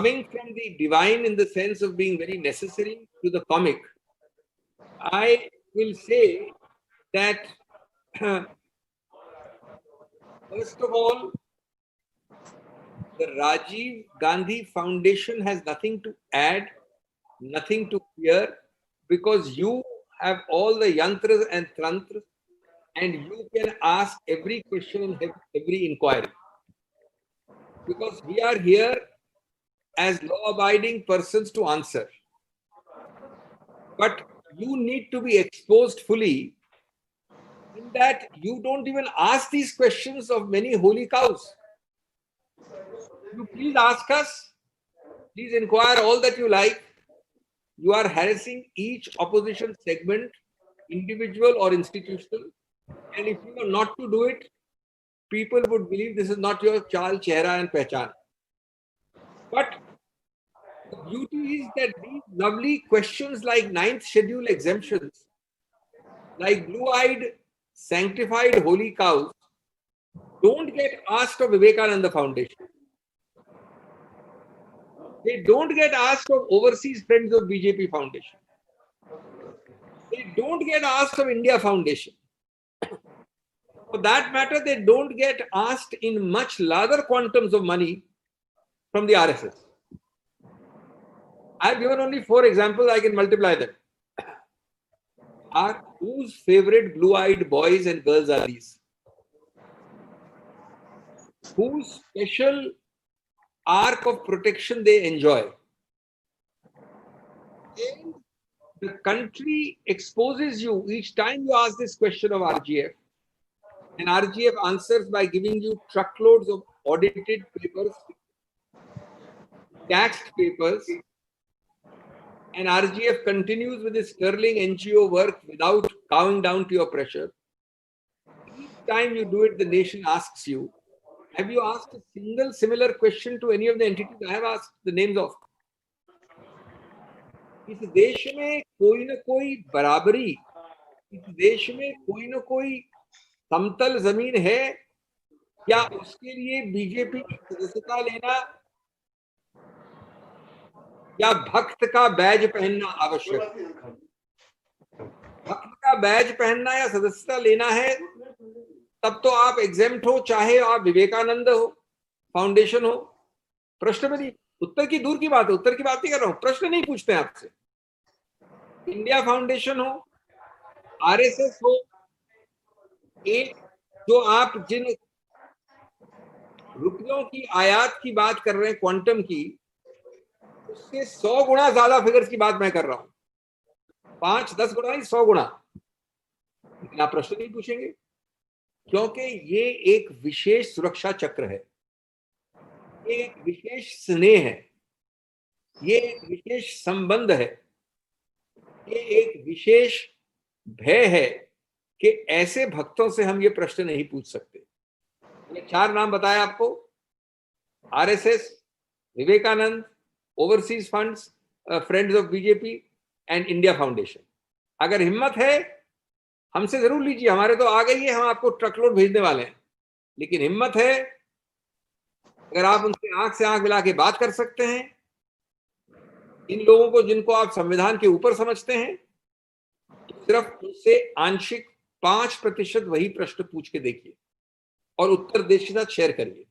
coming from the divine in the sense of being very necessary to the comic, I will say that first of all, the Rajiv Gandhi Foundation has nothing to add, nothing to fear, because you have all the yantras and tantras, and you can ask every question and every inquiry. Because we are here as law-abiding persons to answer. But you need to be exposed fully in that you don't even ask these questions of many holy cows. You please ask us, please inquire all that you like. You are harassing each opposition segment, individual or institutional. And if you are not to do it, people would believe this is not your chal, chehra and pehchan. But the beauty is that these lovely questions like ninth schedule exemptions, like blue-eyed, sanctified holy cows, don't get asked of Vivekananda Foundation. They don't get asked of Overseas Friends of BJP Foundation. They don't get asked of India Foundation. For that matter, they don't get asked in much larger quantums of money from the RSS. I've given only 4 examples, I can multiply them. Whose favorite blue-eyed boys and girls are these? Whose special arc of protection they enjoy? And the country exposes you each time you ask this question of RGF. And RGF answers by giving you truckloads of audited papers, taxed papers, and RGF continues with its sterling NGO work without bowing down to your pressure. Each time you do it, the nation asks you, have you asked a single similar question to any of the entities I have asked the names of? इस देश में कोई न कोई बराबरी, इस देश में कोई न कोई समतल जमीन है, क्या उसके लिए बीजेपी की सदस्यता लेना या भक्त का बैज पहनना आवश्यक? भक्त का बैज पहनना या सदस्यता लेना है, तब तो आप एग्जेम्प्ट हो, चाहे आप विवेकानंद हो, फाउंडेशन हो. प्रश्न में नहीं, उत्तर की दूर की बात है, उत्तर की बात नहीं कर रहा हूं, प्रश्न नहीं पूछते हैं आपसे. इंडिया फाउंडेशन हो, आरएसएस हो, एक जो आप जिन रुपयों की आयात की बात कर रहे हैं, क्वांटम की, उससे 100 गुना ज्यादा फिगर्स की बात मैं कर रहा हूं. 5-10 गुना नहीं, 100 गुना. लेकिन आप प्रश्न नहीं पूछेंगे, क्योंकि ये एक विशेष सुरक्षा चक्र है, ये एक विशेष स्नेह है, ये एक विशेष संबंध है, ये एक विशेष भय है कि ऐसे भक्तों से हम ये प्रश्न नहीं पूछ सकते. ये 4 नाम बताए आपको, RSS, Vivekananda, overseas funds, friends of BJP and India foundation. अगर हिम्मत है हमसे जरूर लीजिए, हमारे तो आ गई है, हम आपको ट्रकलोड भेजने वाले हैं. लेकिन हिम्मत है, अगर आप उनसे आंख से आंख मिला के बात कर सकते हैं, इन लोगों को जिनको आप संविधान के ऊपर समझते हैं, तो सिर्फ उनसे आंशिक 5% वही प्रश्न पूछ के देखिए और उत्तर देश के साथ शेयर करिए.